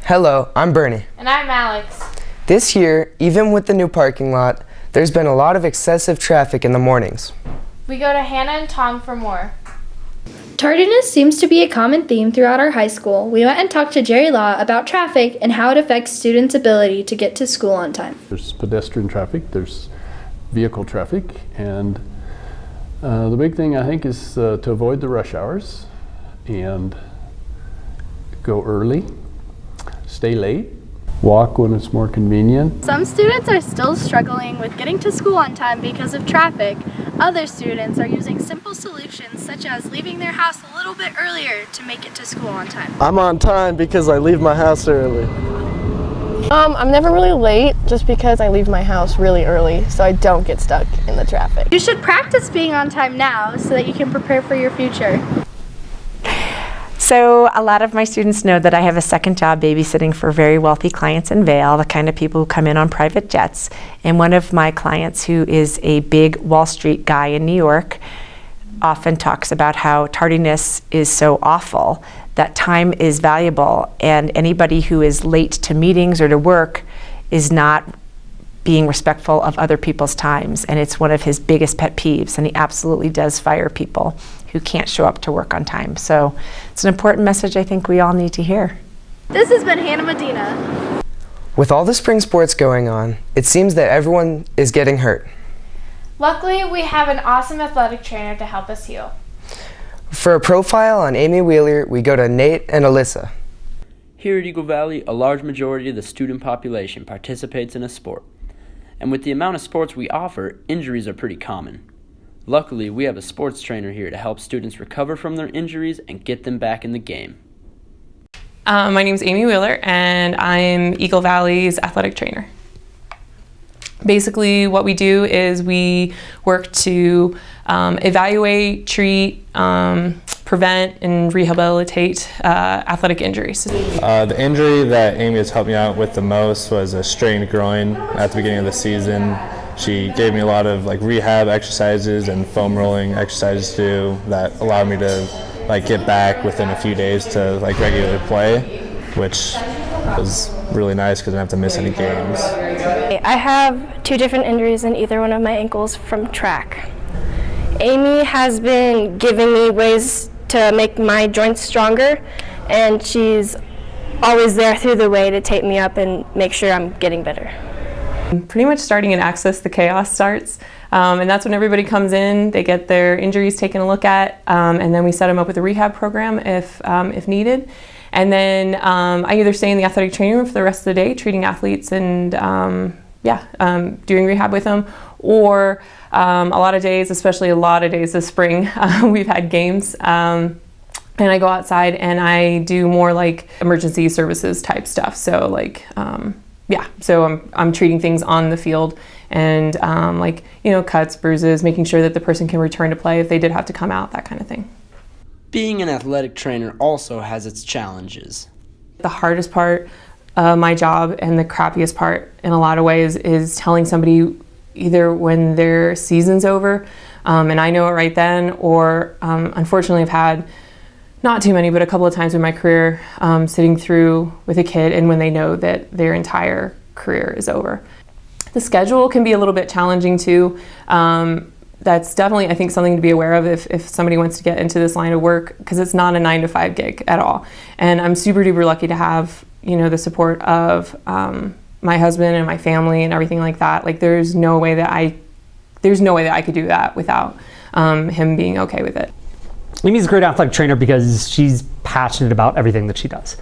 Hello, I'm Bernie. And I'm Alex. This year, even with the new parking lot, there's been a lot of excessive traffic in the mornings. We go to Hannah and Tom for more. Tardiness seems to be a common theme throughout our high school. We went and talked to Jerry Law about traffic and how it affects students' ability to get to school on time. There's pedestrian traffic, there's vehicle traffic, and the big thing I think is to avoid the rush hours and go early, stay late, walk when it's more convenient. Some students are still struggling with getting to school on time because of traffic. Other students are using simple solutions such as leaving their house a little bit earlier to make it to school on time. I'm on time because I leave my house early. I'm never really late just because I leave my house really early so I don't get stuck in the traffic. You should practice being on time now so that you can prepare for your future. So a lot of my students know that I have a second job babysitting for very wealthy clients in Vail, the kind of people who come in on private jets. And one of my clients, who is a big Wall Street guy in New York, often talks about how tardiness is so awful, that time is valuable, and anybody who is late to meetings or to work is not being respectful of other people's times. And it's one of his biggest pet peeves, and he absolutely does fire people who can't show up to work on time. So it's an important message I think we all need to hear. This has been Hannah Medina. With all the spring sports going on, it seems that everyone is getting hurt. Luckily, we have an awesome athletic trainer to help us heal. For a profile on Amy Wheeler, we go to Nate and Alyssa. Here at Eagle Valley, a large majority of the student population participates in a sport. And with the amount of sports we offer, injuries are pretty common. Luckily, we have a sports trainer here to help students recover from their injuries and get them back in the game. My name is Amy Wheeler, and I'm Eagle Valley's athletic trainer. Basically, what we do is we work to evaluate, treat, prevent, and rehabilitate athletic injuries. The injury that Amy has helped me out with the most was a strained groin at the beginning of the season. She gave me a lot of rehab exercises and foam rolling exercises to do that allowed me to get back within a few days to regularly play, which was really nice because I didn't have to miss any games. I have 2 different injuries in either one of my ankles from track. Amy has been giving me ways to make my joints stronger, and she's always there through the way to tape me up and make sure I'm getting better. Pretty much starting in Access, the chaos starts, and that's when everybody comes in, they get their injuries taken a look at, and then we set them up with a rehab program if needed. And then I either stay in the athletic training room for the rest of the day, treating athletes and doing rehab with them, or a lot of days, especially a lot of days this spring, we've had games, and I go outside and I do more emergency services type stuff. So so I'm treating things on the field and cuts, bruises, making sure that the person can return to play if they did have to come out, that kind of thing. Being an athletic trainer also has its challenges. The hardest part of my job and the crappiest part in a lot of ways is telling somebody either when their season's over, and I know it right then, or unfortunately I've had not too many, but a couple of times in my career sitting through with a kid and when they know that their entire career is over. The schedule can be a little bit challenging too. That's definitely, I think, something to be aware of if somebody wants to get into this line of work, because it's not a 9-to-5 gig at all. And I'm super duper lucky to have, the support of my husband and my family and everything like that. There's no way that I could do that without him being okay with it. Amy's a great athletic trainer because she's passionate about everything that she does.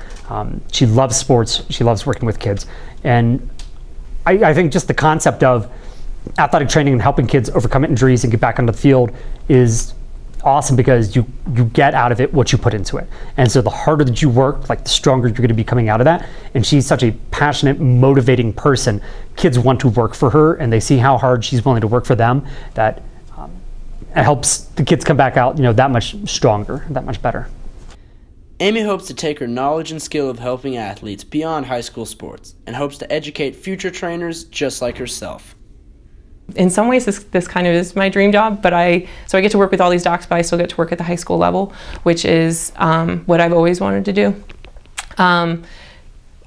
She loves sports, she loves working with kids, and I think just the concept of athletic training and helping kids overcome injuries and get back onto the field is awesome because you get out of it what you put into it. And so the harder that you work, the stronger you're going to be coming out of that. And she's such a passionate, motivating person. Kids want to work for her, and they see how hard she's willing to work for them, that it helps the kids come back out, that much stronger, that much better. Amy hopes to take her knowledge and skill of helping athletes beyond high school sports and hopes to educate future trainers just like herself. In some ways, this kind of is my dream job, but I get to work with all these docs, but I still get to work at the high school level, which is what I've always wanted to do.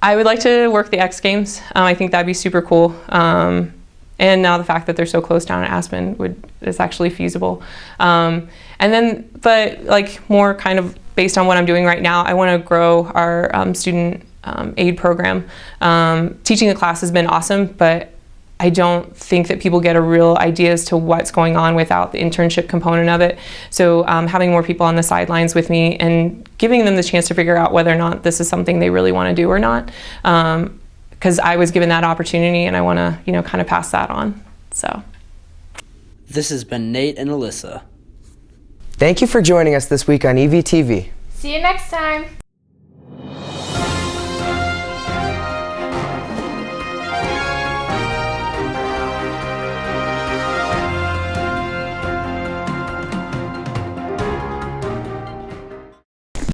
I would like to work the X Games. I think that'd be super cool. And now the fact that they're so close down at Aspen is actually feasible. And then, but like more kind of based on what I'm doing right now, I want to grow our student aid program. Teaching the class has been awesome, but I don't think that people get a real idea as to what's going on without the internship component of it. So having more people on the sidelines with me and giving them the chance to figure out whether or not this is something they really want to do or not. Because I was given that opportunity and I want to, kind of pass that on. So. This has been Nate and Alyssa. Thank you for joining us this week on EVTV. See you next time.